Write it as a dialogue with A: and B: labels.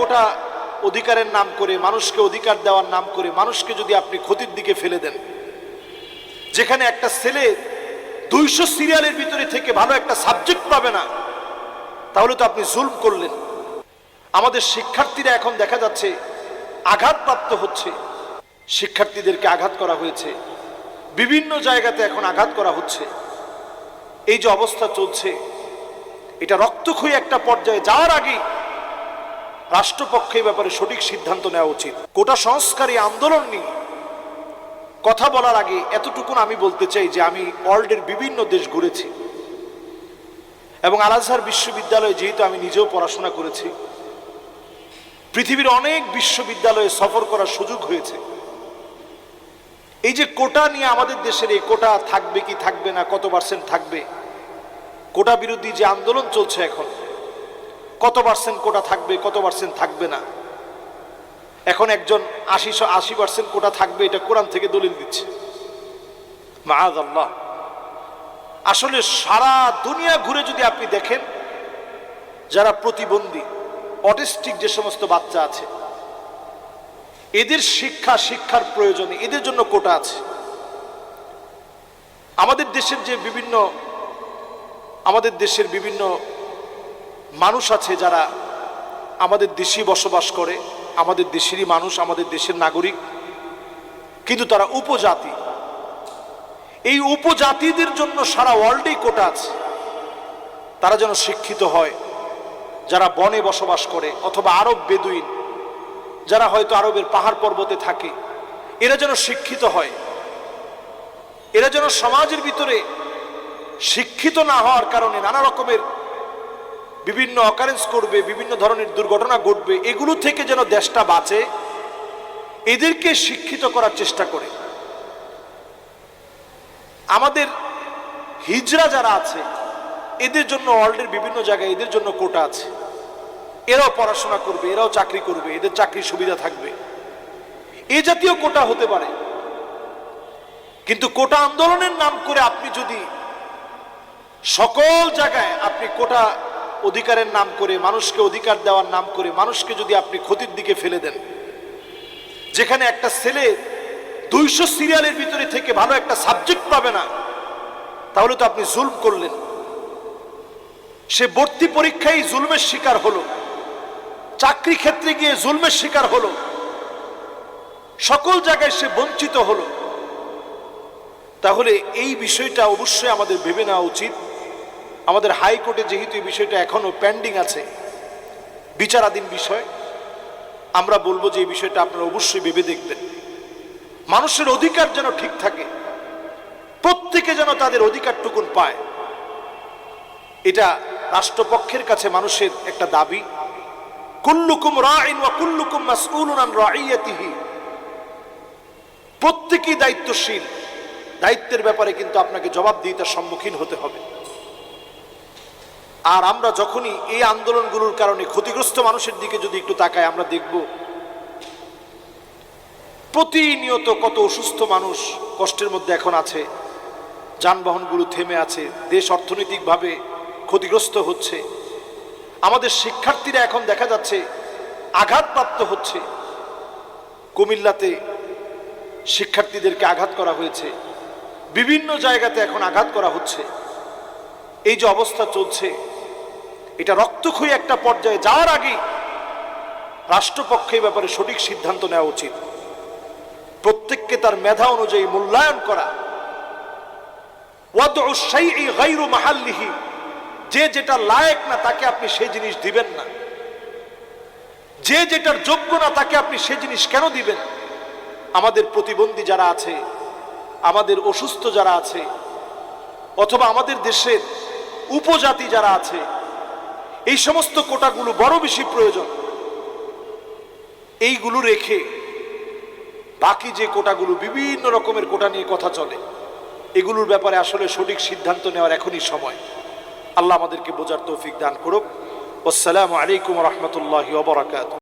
A: কোটা অধিকারের নাম করে, মানুষকে অধিকার দেওয়ার নাম করে মানুষকে যদি আপনি ক্ষতির দিকে ফেলে দেন, যেখানে একটা ছেলে 200 সিরিয়ালের ভিতরে থেকে ভালো একটা সাবজেক্ট পাবে না, তাহলে তো আপনি জুলম করলেন। আমাদের শিক্ষার্থীরা এখন দেখা যাচ্ছে আঘাতপ্রাপ্ত হচ্ছে, শিক্ষার্থীদেরকে আঘাত করা হয়েছে, বিভিন্ন জায়গাতে এখন আঘাত করা হচ্ছে। এই যে অবস্থা চলছে, এটা রক্তক্ষয়ী একটা পর্যায়ে যাওয়ার আগে রাষ্ট্রপক্ষে এই ব্যাপারে সঠিক সিদ্ধান্ত নেওয়া উচিত। কোটা সংস্কারী আন্দোলন নিয়ে কথা বলার আগে এতটুকুন আমি বলতে চাই যে আমি ওয়ার্ল্ডের বিভিন্ন দেশ ঘুরেছি এবং আল আজহার বিশ্ববিদ্যালয়ে যেহেতু আমি নিজেও পড়াশোনা করেছি, পৃথিবীর অনেক বিশ্ববিদ্যালয়ে সফর করার সুযোগ হয়েছে। এই যে কোটা নিয়ে আমাদের দেশের এই কোটা থাকবে কি থাকবে না, কত পার্সেন্ট থাকবে, কোটা বিরোধী যে আন্দোলন চলছে এখন, কত পার্সেন্ট কোটা থাকবে, কত পার্সেন্ট থাকবে না, এখন একজন 80% কোটা থাকবে এটা কোরআন থেকে দলিল দিচ্ছে। মাআযাল্লাহ। আসলে সারা দুনিয়া ঘুরে যদি আপনি দেখেন, যারা প্রতিবন্ধী, অটিস্টিক যে সমস্ত বাচ্চা আছে, এদের শিক্ষার প্রয়োজনে এদের জন্য কোটা আছে। আমাদের দেশের বিভিন্ন মানুষ আছে যারা আমাদের দেশে বসবাস করে, আমাদের দেশেরই মানুষ, আমাদের দেশের নাগরিক, কিন্তু তারা উপজাতি। এই উপজাতিদের জন্য সারা ওয়ার্ল্ডেই কোটা আছে। তারা যেন শিক্ষিত হয়, যারা বনে বসবাস করে অথবা আরব বেদুইন যারা হয়তো আরবের পাহাড় পর্বতে থাকে, এরা যেন শিক্ষিত হয়। এরা যেন সমাজের ভিতরে শিক্ষিত না হওয়ার কারণে নানা রকমের বিভিন্ন অকারেন্স করবে, বিভিন্ন ধরনের দুর্ঘটনা ঘটবে, এগুলো থেকে যেন দেশটা বাঁচে, এদেরকে শিক্ষিত করার চেষ্টা করে। আমাদের হিজড়া যারা আছে, এদের জন্য ওয়ার্ল্ডের বিভিন্ন জায়গায় এদের জন্য কোটা আছে। এরাও পড়াশোনা করবে, এরাও চাকরি করবে, এদের চাকরির সুবিধা থাকবে, এই জাতীয় কোটা হতে পারে। কিন্তু কোটা আন্দোলনের নাম করে আপনি যদি সকল জায়গায় আপনি কোটা অধিকারের নাম করে, মানুষকে অধিকার দেওয়ার নাম করে মানুষকে যদি আপনি ক্ষতির দিকে ফেলে দেন, যেখানে একটা ছেলে 200 সিরিয়ালের ভিতরে থেকে ভালো একটা সাবজেক্ট পাবে না, তাহলে তো আপনি জুলম করলেন। সে ভর্তি পরীক্ষায় জুলমের শিকার হলো, চাকরি ক্ষেত্রে গিয়ে জুলমের শিকার হলো, সকল জায়গায় সে বঞ্চিত হলো। তাহলে এই বিষয়টা অবশ্যই আমাদের ভেবে নেওয়া উচিত। আমাদের হাইকোর্টে যেহেতু এই বিষয়টা এখনো পেন্ডিং আছে, বিচারাধীন বিষয়, আমরা বলবো যে এই বিষয়টা আপনারা অবশ্যই ভেবে দেখবেন। মানুষের অধিকার যেন ঠিক থাকে, প্রত্যেকে যেন তাদের অধিকারটুকুন পায়, এটা রাষ্ট্রপক্ষের কাছে মানুষের একটা দাবি। কুল্লুকুম রাইন ওয়া কুল্লুকুম মাসউলুন আন রাইয়াতিহি। প্রত্যেকেই দায়িত্বশীল, দায়িত্বের ব্যাপারে কিন্তু আপনাকে জবাবদিহিতার সম্মুখীন হতে হবে। আর আমরা যখনই এই আন্দোলনগুলোর কারণে ক্ষতিগ্রস্ত মানুষের দিকে যদি একটু তাকাই, আমরা দেখব প্রতিনিয়ত কত অসুস্থ মানুষ কষ্টের মধ্যে এখন আছে, যানবাহনগুলো থেমে আছে, দেশ অর্থনৈতিকভাবে ক্ষতিগ্রস্ত হচ্ছে। আমাদের শিক্ষার্থীরা এখন দেখা যাচ্ছে আঘাতপ্রাপ্ত হচ্ছে। কুমিল্লাতে শিক্ষার্থীদেরকে আঘাত করা হয়েছে, বিভিন্ন জায়গাতে এখন আঘাত করা হচ্ছে। এই যে অবস্থা চলছে, এটা রক্তক্ষয়ী একটা পর্যায়ে যাওয়ার আগে রাষ্ট্রপক্ষে এই ব্যাপারে সঠিক সিদ্ধান্ত নেওয়া উচিত। প্রত্যেককে তার মেধা অনুযায়ী মূল্যায়ন করা। ওয়াদউ শাইই গায়রু মাহাল্লিহি, যে যেটা লায়েক না তাকে আপনি সেই জিনিস দিবেন না, যে যেটার যোগ্য না তাকে আপনি সেই জিনিস কেন দিবেন? আমাদের প্রতিবন্ধী যারা আছে, আমাদের অসুস্থ যারা আছে, অথবা আমাদের দেশের উপজাতি যারা আছে, এই সমস্ত কোটাগুলো বড় বেশি প্রয়োজন। এইগুলো রেখে বাকি যে কোটাগুলো, বিভিন্ন রকমের কোটা নিয়ে কথা চলে, এগুলোর ব্যাপারে আসলে সঠিক সিদ্ধান্ত নেওয়ার এখনই সময়। আল্লাহ আমাদেরকে বোঝার তৌফিক দান করুক। আসসালামু আলাইকুম ওয়া রাহমাতুল্লাহি ওয়া বারাকাতুহু।